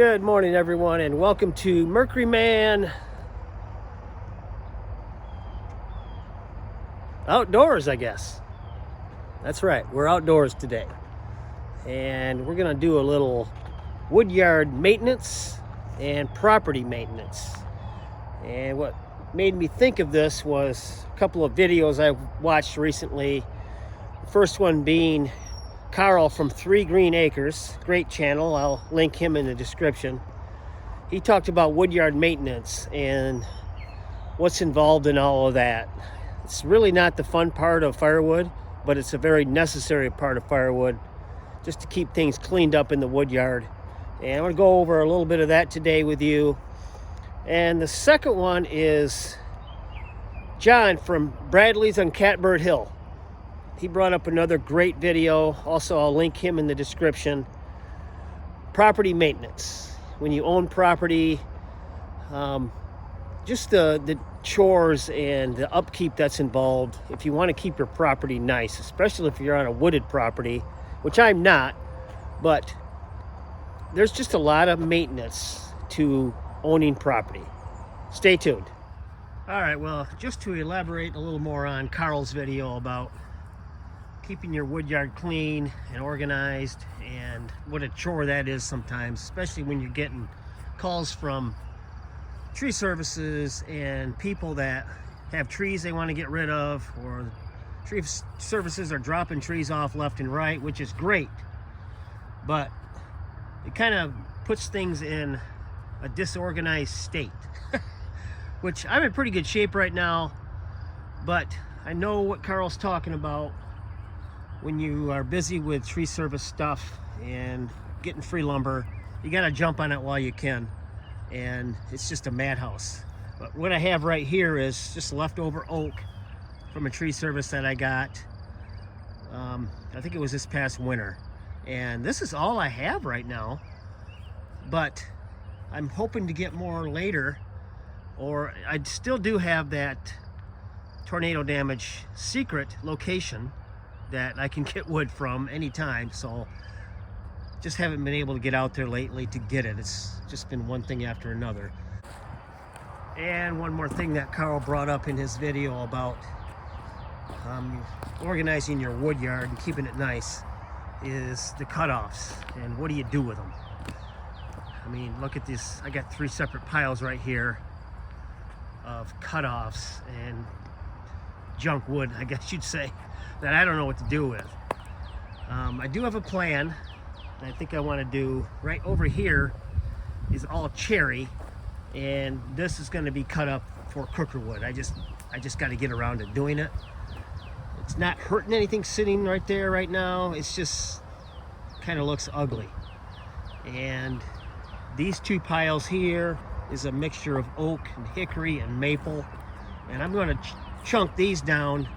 Good morning, everyone, and welcome to Mercury Man Outdoors, I guess. That's right, we're outdoors today. And we're gonna do a little woodyard maintenance and property maintenance. And what made me think of this was a couple of videos I watched recently. The first one being Carl from 3 Green Acres, great channel. I'll link him in the description. He talked about woodyard maintenance and what's involved in all of that. It's really not the fun part of firewood, but it's a very necessary part of firewood just to keep things cleaned up in the woodyard. And I'm going to go over a little bit of that today with you. And the second one is John from Bradley's on Catbird Hill. He brought up another great video. Also, I'll link him in the description. Property maintenance. When you own property, just the chores and the upkeep that's involved. If you want to keep your property nice, especially if you're on a wooded property, which I'm not, but there's just a lot of maintenance to owning property. Stay tuned. All right, well, just to elaborate a little more on Carl's video about keeping your woodyard clean and organized and what a chore that is sometimes, especially when you're getting calls from tree services and people that have trees they want to get rid of, or tree services are dropping trees off left and right, which is great, but it kind of puts things in a disorganized state. Which I'm in pretty good shape right now, but I know what Carl's talking about. When you are busy with tree service stuff and getting free lumber, you got to jump on it while you can, and it's just a madhouse. But what I have right here is just leftover oak from a tree service that I got. I think it was this past winter, and this is all I have right now, but I'm hoping to get more later, or I still do have that tornado damage secret location that I can get wood from anytime, so just haven't been able to get out there lately to get it. It's just been one thing after another. And one more thing that Carl brought up in his video about organizing your wood yard and keeping it nice is the cutoffs and what do you do with them. I mean, look at this. I got 3 separate piles right here of cutoffs and junk wood, I guess you'd say, that I don't know what to do with. I do have a plan. I think I want to do right over here is all cherry, and this is going to be cut up for cooker wood. I just got to get around to doing it. It's not hurting anything sitting right there right now. It's just kind of looks ugly. And these 2 piles here is a mixture of oak and hickory and maple, and I'm going to chunk these down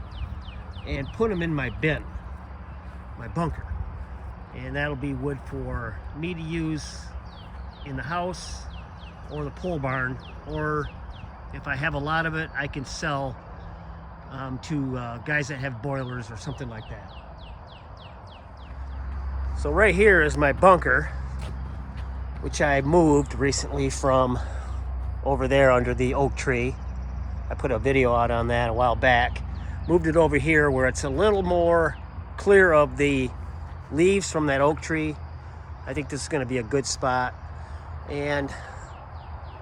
and put them in my bin, my bunker, and that'll be wood for me to use in the house or the pole barn, or if I have a lot of it, I can sell to guys that have boilers or something like that. So right here is my bunker, which I moved recently from over there under the oak tree. I put a video out on that a while back. Moved it over here where it's a little more clear of the leaves from that oak tree. I think this is going to be a good spot. And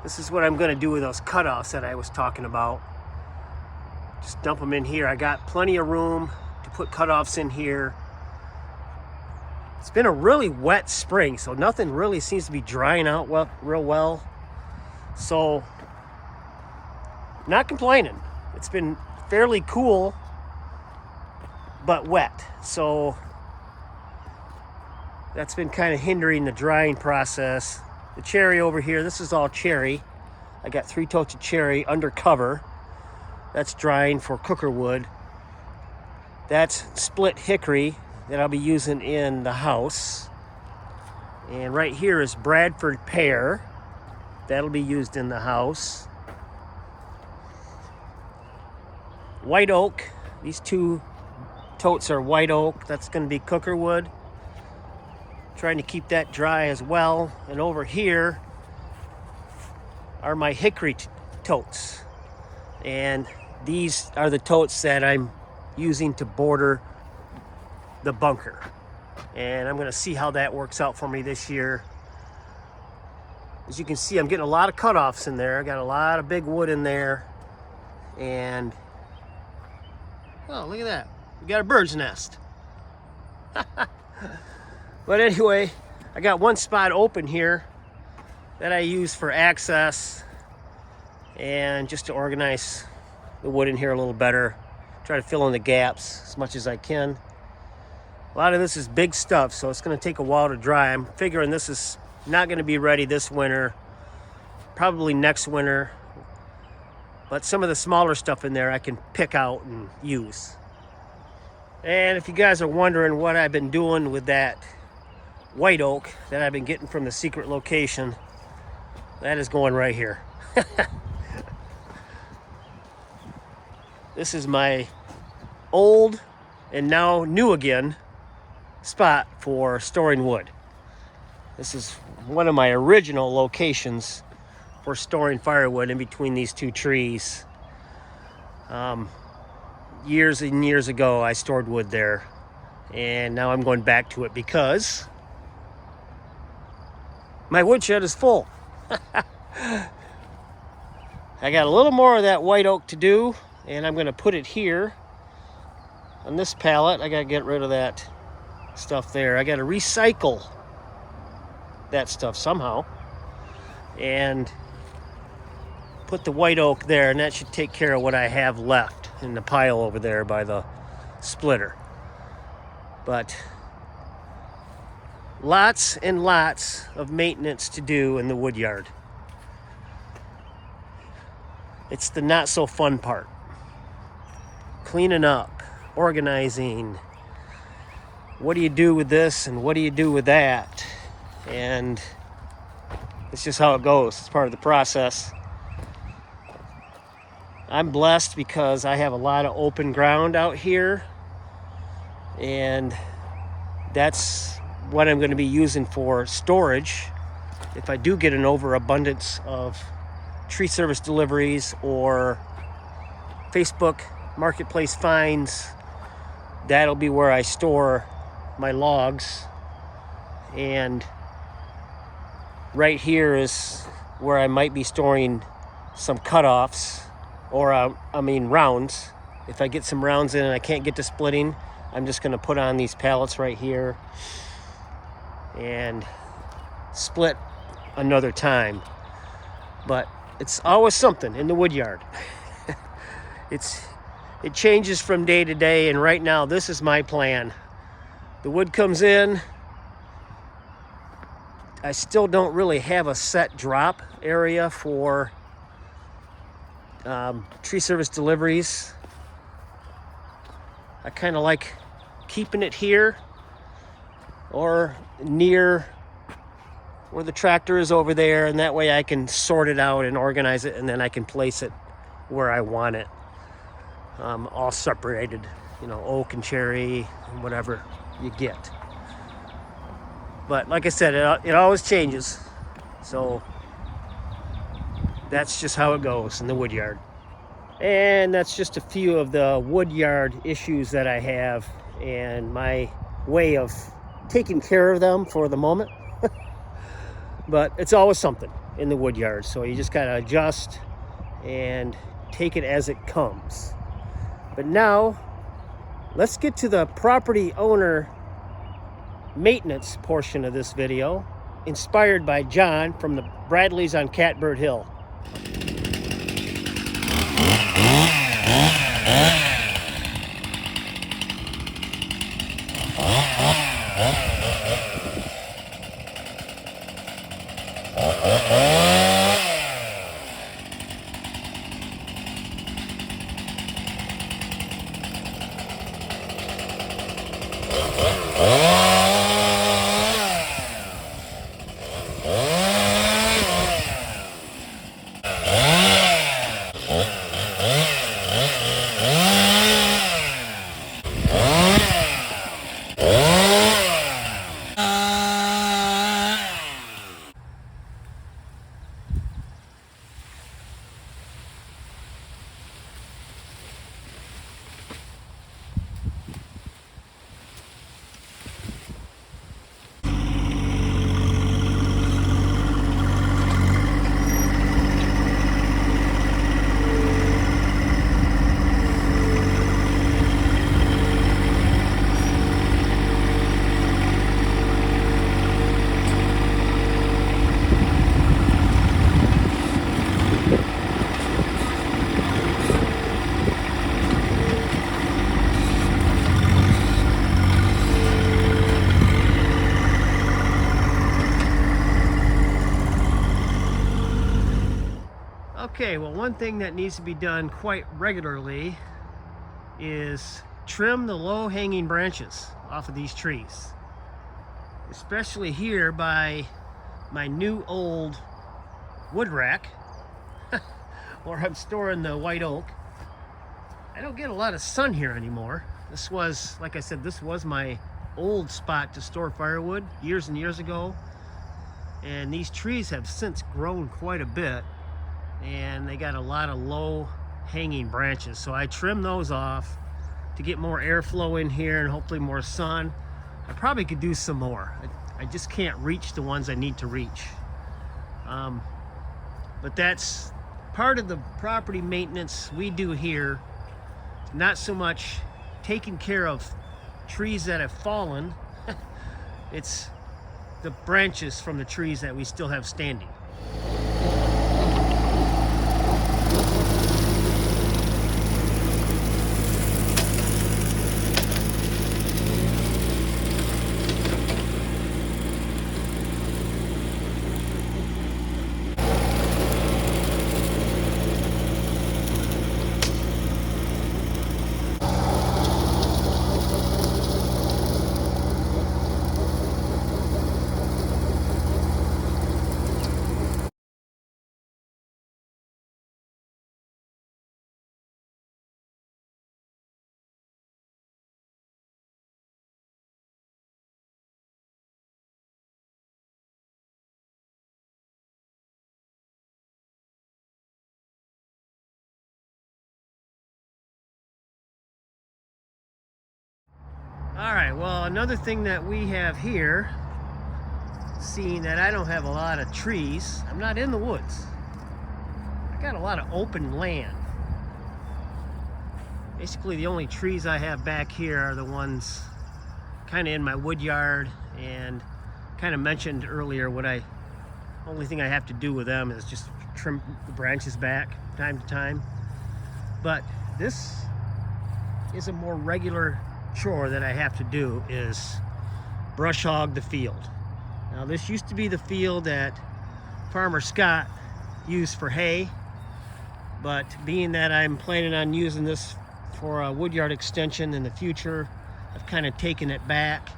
this is what I'm going to do with those cutoffs that I was talking about. Just dump them in here. I got plenty of room to put cutoffs in here. It's been a really wet spring, so nothing really seems to be drying out real well. So, not complaining. It's been fairly cool, but wet. So, that's been kind of hindering the drying process. The cherry over here, this is all cherry. I got 3 totes of cherry under cover. That's drying for cooker wood. That's split hickory that I'll be using in the house. And right here is Bradford pear. That'll be used in the house. White oak. These 2 totes are white oak. That's going to be cooker wood. Trying to keep that dry as well. And over here are my hickory totes. And these are the totes that I'm using to border the bunker. And I'm gonna see how that works out for me this year. As you can see, I'm getting a lot of cutoffs in there. I got a lot of big wood in there. And, oh, look at that. We got a bird's nest. But anyway, I got one spot open here that I use for access and just to organize the wood in here a little better. Try to fill in the gaps as much as I can. A lot of this is big stuff, so it's going to take a while to dry. I'm figuring this is not going to be ready this winter, probably next winter. But some of the smaller stuff in there I can pick out and use. And if you guys are wondering what I've been doing with that white oak that I've been getting from the secret location, that is going right here. This is my old and now new again spot for storing wood. This is one of my original locations for storing firewood in between these two trees. Years and years ago I stored wood there, and now I'm going back to it because my woodshed is full. I got a little more of that white oak to do, and I'm going to put it here on this pallet. I got to get rid of that stuff there. I got to recycle that stuff somehow and put the white oak there, and that should take care of what I have left in the pile over there by the splitter. But lots and lots of maintenance to do in the wood yard. It's the not so fun part. Cleaning up, organizing. What do you do with this and what do you do with that? And it's just how it goes. It's part of the process. I'm blessed because I have a lot of open ground out here, and that's what I'm going to be using for storage if I do get an overabundance of tree service deliveries or Facebook marketplace finds. That'll be where I store my logs, and right here is where I might be storing some cutoffs, or rounds. If I get some rounds in and I can't get to splitting, I'm just going to put on these pallets right here and split another time. But it's always something in the wood yard. It changes from day to day, and right now this is my plan. The wood comes in. I still don't really have a set drop area for tree service deliveries. I kind of like keeping it here or near where the tractor is over there, and that way I can sort it out and organize it, and then I can place it where I want it. All separated, oak and cherry and whatever you get. But like I said, it always changes. So that's just how it goes in the wood yard. And that's just a few of the wood yard issues that I have and my way of taking care of them for the moment. But it's always something in the wood yard. So you just gotta adjust and take it as it comes. But now, let's get to the property owner maintenance portion of this video, inspired by John from the Bradleys on Catbird Hill. Okay, well, one thing that needs to be done quite regularly is trim the low-hanging branches off of these trees, especially here by my new old wood rack where I'm storing the white oak. I don't get a lot of sun here anymore. This was, like I said, this was my old spot to store firewood years and years ago, and these trees have since grown quite a bit, and they got a lot of low hanging branches, so I trimmed those off to get more airflow in here and hopefully more sun. I probably could do some more. I just can't reach the ones I need to reach. But that's part of the property maintenance we do here. Not so much taking care of trees that have fallen, it's the branches from the trees that we still have standing. All right, well, another thing that we have here, seeing that I don't have a lot of trees, I'm not in the woods. I got a lot of open land. Basically, the only trees I have back here are the ones kind of in my wood yard, and kind of mentioned earlier only thing I have to do with them is just trim the branches back time to time. But this is a more regular chore that I have to do, is brush hog the field. Now, this used to be the field that Farmer Scott used for hay, but being that I'm planning on using this for a woodyard extension in the future, I've kind of taken it back.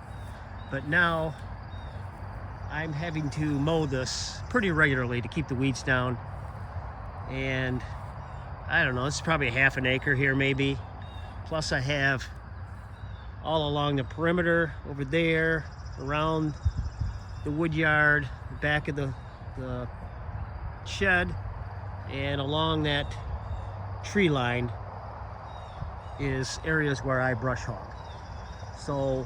But now I'm having to mow this pretty regularly to keep the weeds down. And I don't know, it's probably half an acre here maybe. Plus I have all along the perimeter over there, around the wood yard, back of the shed, and along that tree line is areas where I brush hog. So,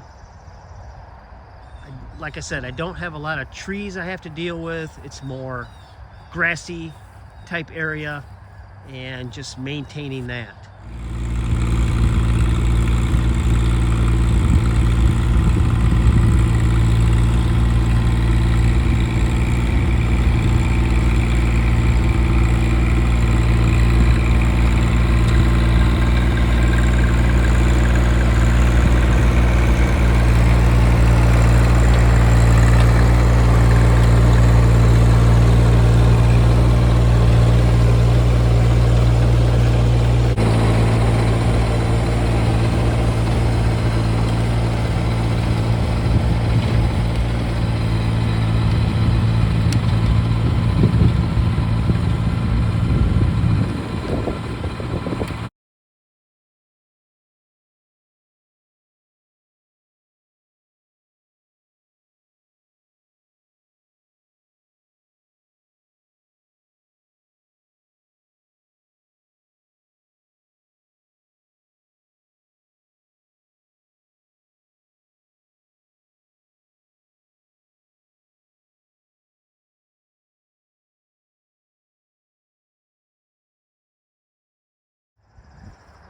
like I said, I don't have a lot of trees I have to deal with. It's more grassy type area and just maintaining that.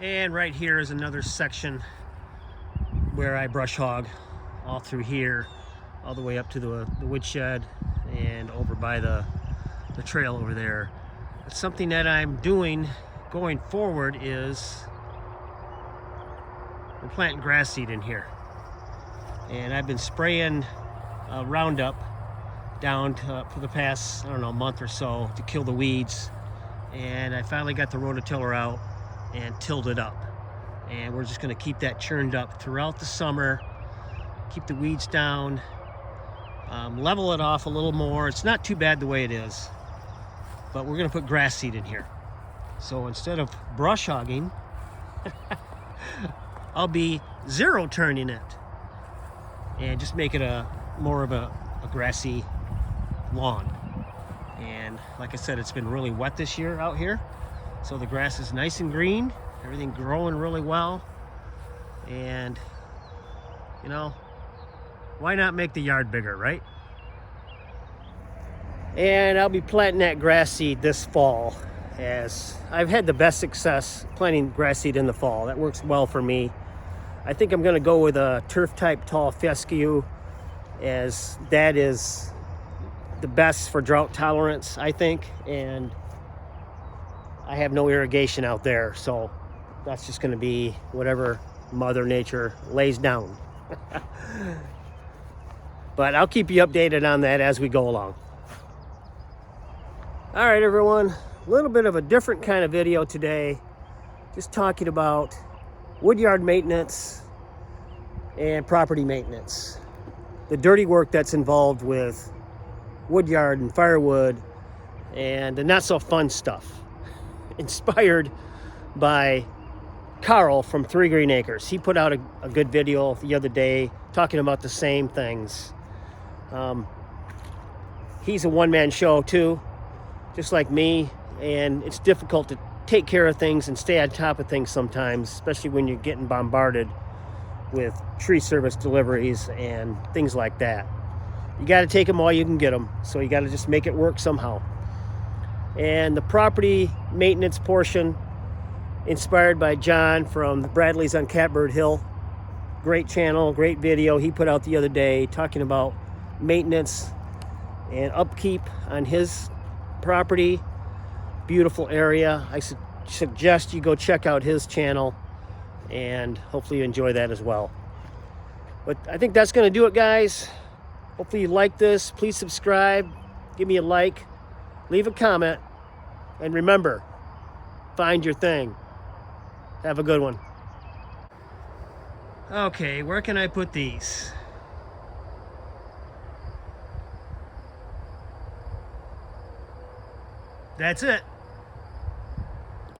And right here is another section where I brush hog, all through here, all the way up to the woodshed and over by the trail over there. But something that I'm doing going forward is we're planting grass seed in here. And I've been spraying Roundup down for the past, I don't know, month or so to kill the weeds. and I finally got the rototiller out and tilled it up. And we're just gonna keep that churned up throughout the summer, keep the weeds down, level it off a little more. It's not too bad the way it is, but we're gonna put grass seed in here. So instead of brush hogging, I'll be zero turning it and just make it more of a grassy lawn. And like I said, it's been really wet this year out here, so the grass is nice and green, everything growing really well. And you know, why not make the yard bigger, right? And I'll be planting that grass seed this fall, as I've had the best success planting grass seed in the fall. That works well for me. I think I'm gonna go with a turf type tall fescue, as that is the best for drought tolerance, I think. And I have no irrigation out there, so that's just gonna be whatever Mother Nature lays down. But I'll keep you updated on that as we go along. All right, everyone, a little bit of a different kind of video today, just talking about woodyard maintenance and property maintenance, the dirty work that's involved with woodyard and firewood, and the not so fun stuff, inspired by Carl from 3 Green Acres. He put out a good video the other day talking about the same things. He's a one-man show too, just like me, and it's difficult to take care of things and stay on top of things sometimes, especially when you're getting bombarded with tree service deliveries and things like that. You got to take them while you can get them, so you got to just make it work somehow. And the property maintenance portion, inspired by John from the Bradleys on Catbird Hill. Great channel, great video he put out the other day talking about maintenance and upkeep on his property. Beautiful area. I suggest you go check out his channel, and hopefully you enjoy that as well. But I think that's going to do it, guys. Hopefully you like this. Please subscribe, give me a like, leave a comment, and remember, find your thing. Have a good one. Okay, where can I put these? That's it.